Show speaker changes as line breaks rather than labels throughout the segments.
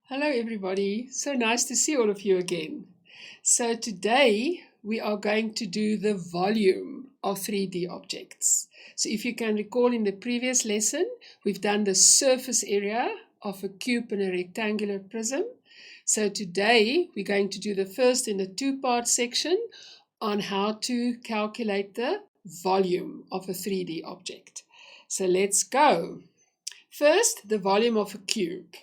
Hello everybody, so nice to see all of you again. So today we are going to do the volume of 3D objects. So if you can recall in the previous lesson, we've done the surface area of a cube and a rectangular prism. So today we're going to do the first in the two-part section on how to calculate the volume of a 3D object. So let's go. First, the volume of a cube.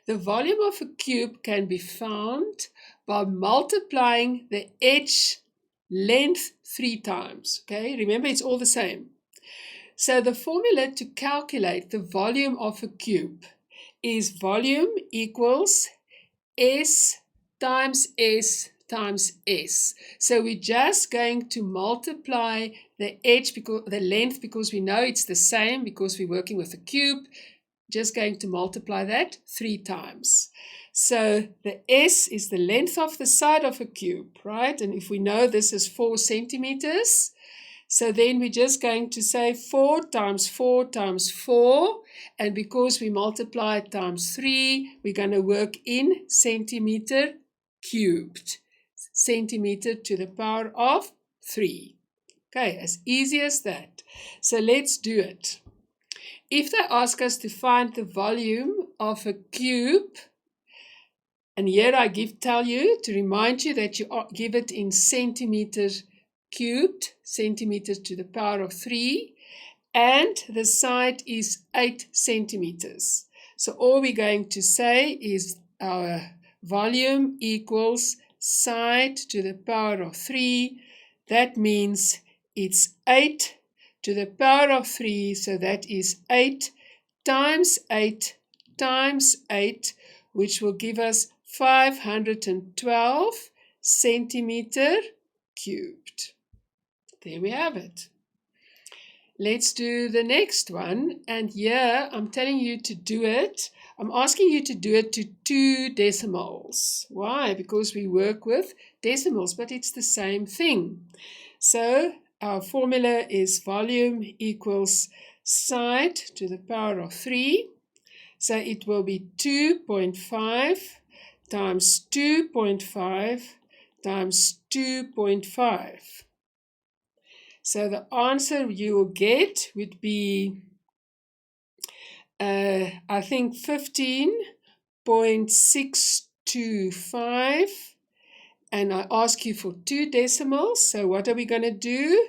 The volume of a cube can be found by multiplying the edge length 3 times. Okay, remember it's all the same. So the formula to calculate the volume of a cube is volume equals S times S times S. So we're just going to multiply the edge, because the length, because we know it's the same because we're working with a cube. Just going to multiply that 3 times. So the S is the length of the side of a cube, right? And if we know this is 4 centimeters, so then we're just going to say 4 times 4 times 4. And because we multiply it times 3, we're going to work in centimeter cubed. Centimeter to the power of 3. Okay, as easy as that. So let's do it. If they ask us to find the volume of a cube, and here I tell you to remind you that you give it in centimeters cubed, centimeters to the power of 3, and the side is 8 centimeters. So all we're going to say is our volume equals side to the power of 3. That means it's 8 to the power of 3, so that is 8 times 8 times 8, which will give us 512 centimeter cubed. There we have it. Let's do the next one, and here I'm telling you to do it. I'm asking you to do it to 2 decimals. Why? Because we work with decimals, but it's the same thing. So our formula is volume equals side to the power of 3. So it will be 2.5 times 2.5 times 2.5. So the answer you will get would be, I think, 15.625. And I ask you for 2 decimals. So what are we going to do?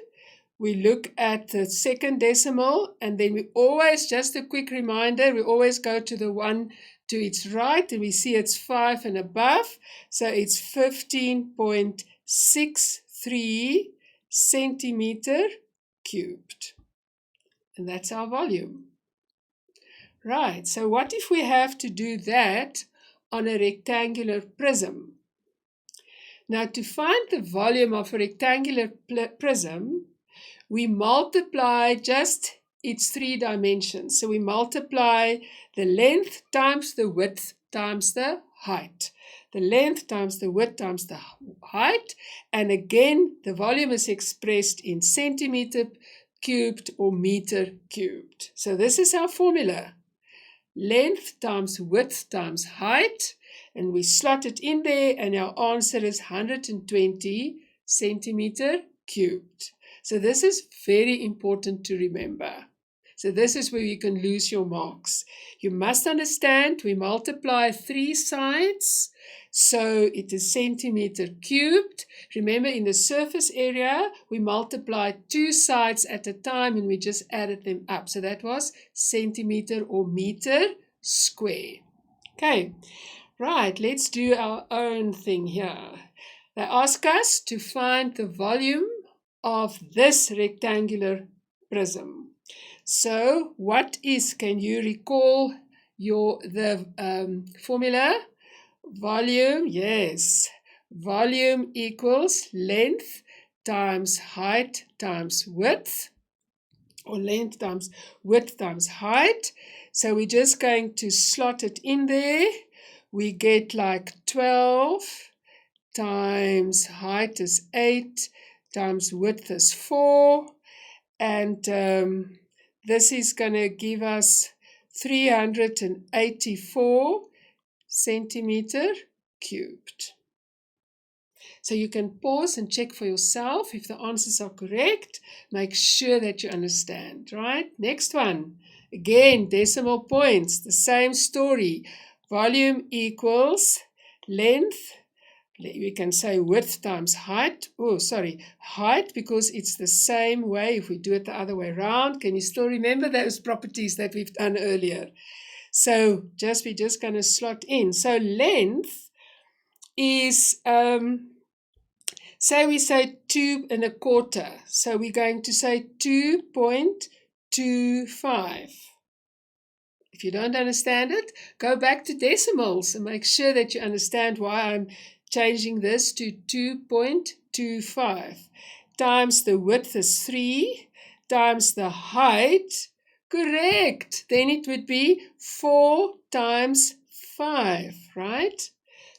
We look at the second decimal, and then we always, just a quick reminder, we always go to the one to its right, and we see it's 5 and above. So it's 15.63 centimeter cubed. And that's our volume. Right, so what if we have to do that on a rectangular prism? Now, to find the volume of a rectangular prism, we multiply just its 3 dimensions. So we multiply the length times the width times the height. The length times the width times the height. And again, the volume is expressed in centimeter cubed or meter cubed. So this is our formula. Length times width times height. And we slot it in there, and our answer is 120 centimeter cubed. So this is very important to remember. So this is where you can lose your marks. You must understand we multiply 3 sides, so it is centimeter cubed. Remember, in the surface area, we multiplied 2 sides at a time and we just added them up. So that was centimeter or meter square. Okay. Right, let's do our own thing here. They ask us to find the volume of this rectangular prism. So can you recall the formula? Volume, yes. Volume equals length times height times width, or length times width times height. So we're just going to slot it in there. We get like 12 times height is 8 times width is 4. And this is going to give us 384 centimeter cubed. So you can pause and check for yourself if the answers are correct. Make sure that you understand, right? Next one. Again, decimal points, the same story. Volume equals length. We can say width times height. Oh, sorry, height, because it's the same way if we do it the other way around. Can you still remember those properties that we've done earlier? So we're just going to slot in. So length is, say we say 2 1/4. So we're going to say 2.25. If you don't understand it, go back to decimals and make sure that you understand why I'm changing this to 2.25. Times the width is 3, times the height, correct. Then it would be 4 times 5, right?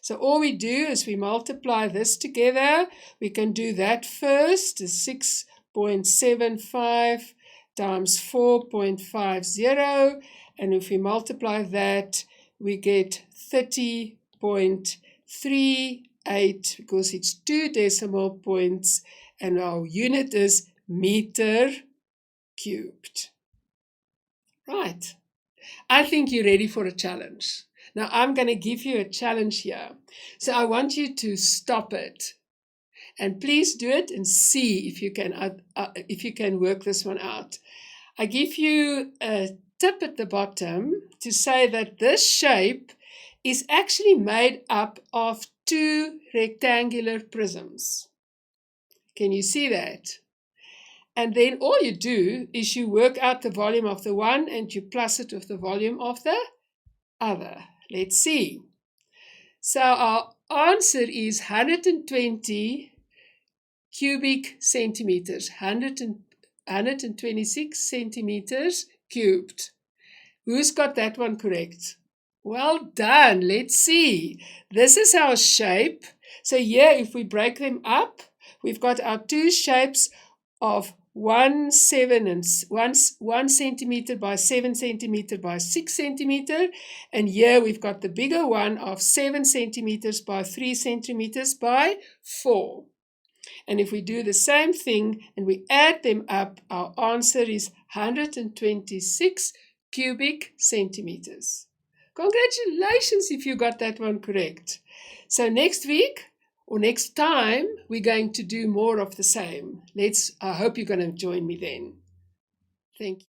So all we do is we multiply this together. We can do that first, is 6.75 times 4.50. And if we multiply that, we get 30.38 because it's 2 decimal points and our unit is meter cubed. Right. I think you're ready for a challenge. Now I'm going to give you a challenge here. So I want you to stop it. And please do it and see if you can work this one out. I give you a tip at the bottom to say that this shape is actually made up of 2 rectangular prisms. Can you see that? And then all you do is you work out the volume of the one and you plus it with the volume of the other. Let's see. So our answer is 120 cubic centimeters, 126 centimeters cubed. Who's got that one correct? Well done. Let's see. This is our shape. So here, if we break them up, we've got our 2 shapes of 1 centimeter by 7 centimeter by 6 centimeter. And here we've got the bigger one of 7 centimeters by 3 centimeters by 4. And if we do the same thing and we add them up, our answer is 126 cubic centimeters. Congratulations if you got that one correct. So next week or next time, we're going to do more of the same. I hope you're going to join me then. Thank you.